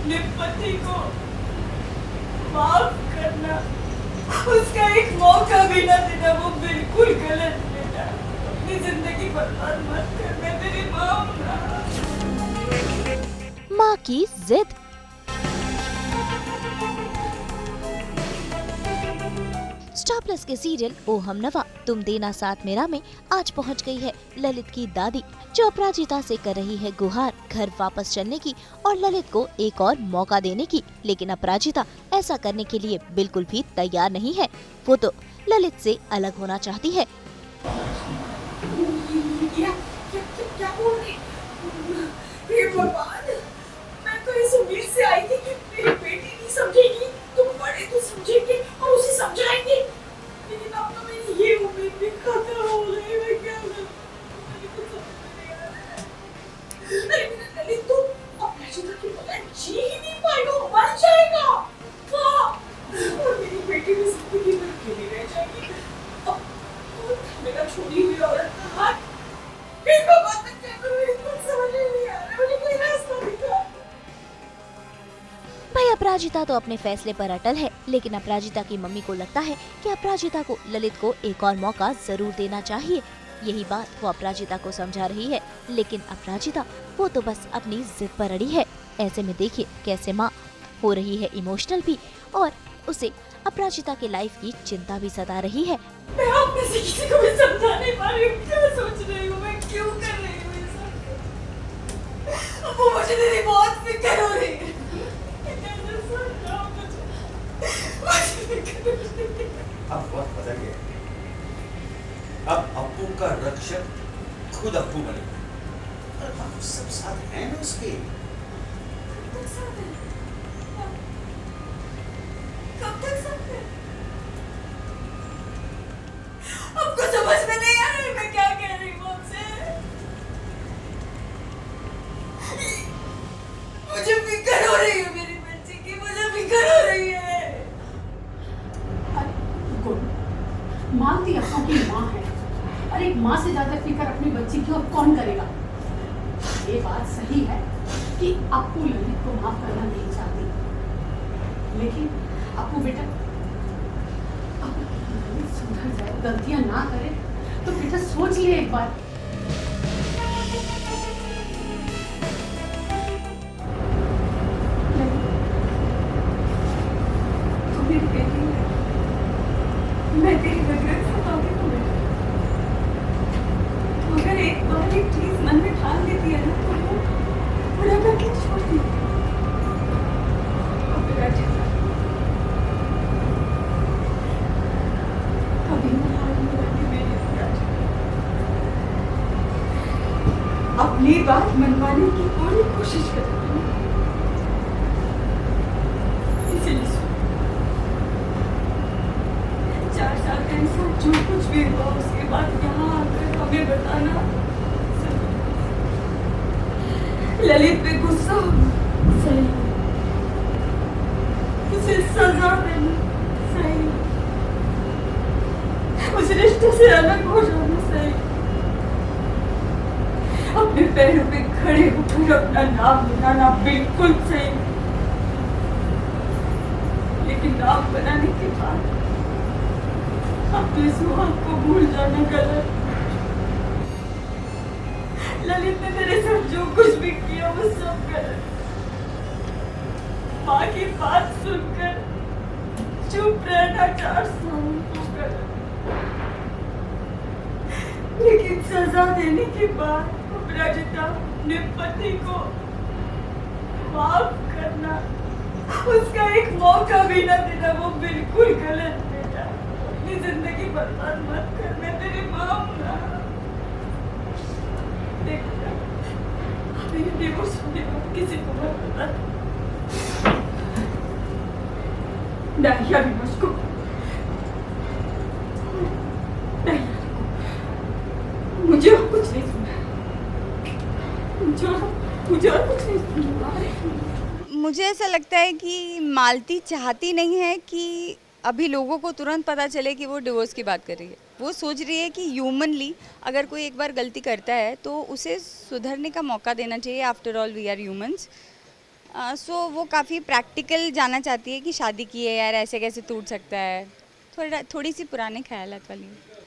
अपने पति को माफ करना, उसका एक मौका भी ना देना, वो बिल्कुल गलत बेटा। अपनी जिंदगी बर्बाद मत कर, मैं तेरी माँ हूँ ना। माँ की जिद। स्टार प्लस के सीरियल ओ हमनवा तुम देना साथ मेरा में आज पहुंच गई है ललित की दादी, जो अपराजिता से कर रही है गुहार घर वापस चलने की और ललित को एक और मौका देने की। लेकिन अपराजिता ऐसा करने के लिए बिल्कुल भी तैयार नहीं है। वो तो ललित से अलग होना चाहती है। क्या बोल रही? हे भगवान, मैं तो इस उम्मीद से आई थी कि मेरी बेटी नहीं समझेगी, तुम बड़े तो समझेंगे और उसे समझाएंगे, लेकिन अब तो मेरी ये उम्मीद भी खत्म हो गई। मैं क्या करूं? मुझे कुछ समझ में नहीं आ रहा है। अरे मेरा ललित तो अपराजिता के बगैर जी ही नहीं पाएगा, वो मर जाएगा। हाँ, और मेरी बेटी भी जिंदगी भर अकेली रह जाएगी। अब कौन थामेगा छोड़ी हुई औरत का हाथ? हे भगवान, मैं क्या करूं? कुछ समझ में नहीं आ रहा, मुझे कोई रास्ता दिखा। भाई अपराजिता तो अपने फैसले पर अटल है, लेकिन अपराजिता की मम्मी को लगता है कि अपराजिता को ललित को एक और मौका जरूर देना चाहिए। यही बात वो अपराजिता को समझा रही है, लेकिन अपराजिता वो तो बस अपनी जिद पर अड़ी है। ऐसे में देखिए कैसे माँ हो रही है इमोशनल भी, और उसे अपराजिता के लाइफ की चिंता भी सता रही है। मैं आप में से किसी को भी समझा नहीं पा रही हूँ, क्या सोच रही हूँ मैं, क्यों कर रही हूँ ये सब। अब वो मुझे तेरी बहुत फिक्र हो रही है। मैं कैसे समझाऊं तुझे? मुझे फिक्र हो रही है। अब वक्त बदल गया है। अब अप्पू का रक्षक खुद अप्पू बनेगा। अरे बाबू सब साथ हैं ना उसके। कब तक साथ है? कब तक साथ है? आपको समझ में नहीं आ रही मैं क्या कह रही हूँ आपसे? मुझे फिक्र हो रही है मेरी बच्ची की, मुझे फिक्र हो रही है। मानती अप्पू की माँ है, अरे एक माँ से ज्यादा फिक्र अपनी बच्ची की और कौन करेगा। ये बात सही है कि अप्पू ललित को माफ करना नहीं चाहती, लेकिन अप्पू बेटा अब ललित सुधर जाए, गलतियां ना करे तो बेटा सोच ले एक बार। तू मेरी बेटी है, मैं तेरी रिग्रेट सताऊंगी तुम्हें। तो अगर एक बार एक चीज मन में ठान लेती है ना, तो वो बुरा करके छोड़ती है। अब मेरा चिंता कभी ना हार मेरी बेटी। अपनी बात मनवाने की पूरी कोशिश कर रही हूँ, इसीलिए 4 साल का इंसान जो कुछ भी हुआ उसके बाद यहाँ आकर हमें बताना ललित पे गुस्सा सही, उसे सजा देना सही, उस रिश्ते से अलग हो जाना सही, अपने पैरों पे खड़े होकर अपना नाम बनाना बिल्कुल सही, लेकिन नाम बनाने के बाद अपने सुहाग को भूल जाना गलत। ललित ने तेरे साथ जो कुछ भी किया वो सब गलत। माँ की बात सुनकर चुप रहना 4 साल तो गलत, लेकिन सजा देने के बाद अपराजिता अपने पति को माफ करना, उसका एक मौका भी ना देना, वो बिल्कुल गलत बेटा। अपनी जिंदगी बर्बाद मत कर, मैं तेरी माँ हूँ ना। देख बेटा, मेरी डिवोर्स होने पर किसी को मत बता, डायरिया भी मुझको मुझे और कुछ नहीं सुना, मुझे और कुछ नहीं सुना। मुझे ऐसा लगता है कि मालती चाहती नहीं है कि अभी लोगों को तुरंत पता चले कि वो डिवोर्स की बात कर रही है। वो सोच रही है कि ह्यूमनली अगर कोई एक बार गलती करता है तो उसे सुधरने का मौका देना चाहिए। After all we are humans. So वो काफ़ी प्रैक्टिकल जाना चाहती है कि शादी की है यार, ऐसे कैसे टूट सकता है। थोड़ी सी पुराने ख्यालात वाली।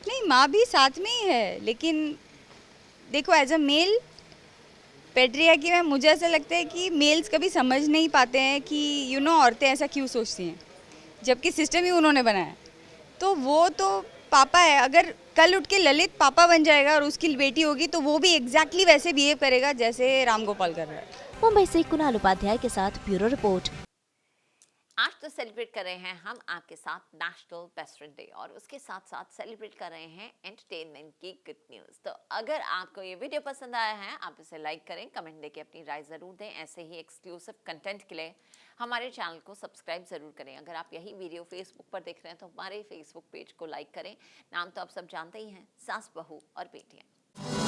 नहीं, माँ भी साथ में ही है, लेकिन देखो एज अ मेल पेट्रियार्की में मुझे ऐसा लगता है कि मेल्स कभी समझ नहीं पाते हैं कि औरतें ऐसा क्यों सोचती हैं, जबकि सिस्टम ही उन्होंने बनाया है। तो वो तो पापा है, अगर कल उठ के ललित पापा बन जाएगा और उसकी बेटी होगी तो वो भी एग्जैक्टली वैसे बिहेव करेगा जैसे राम गोपाल कर रहा है। मुंबई से कुणाल उपाध्याय के साथ ब्यूरो रिपोर्ट। आज तो सेलिब्रेट कर रहे हैं हम आपके साथ नेशनल बेस्ट फ्रेंड डे, और उसके साथ साथ सेलिब्रेट कर रहे हैं एंटरटेनमेंट की गुड न्यूज़। तो अगर आपको ये वीडियो पसंद आया है, आप इसे लाइक करें, कमेंट देके अपनी राय ज़रूर दें। ऐसे ही एक्सक्लूसिव कंटेंट के लिए हमारे चैनल को सब्सक्राइब ज़रूर करें। अगर आप यही वीडियो फेसबुक पर देख रहे हैं तो हमारे फेसबुक पेज को लाइक करें। नाम तो आप सब जानते ही हैं, सास बहू और बेटियाँ।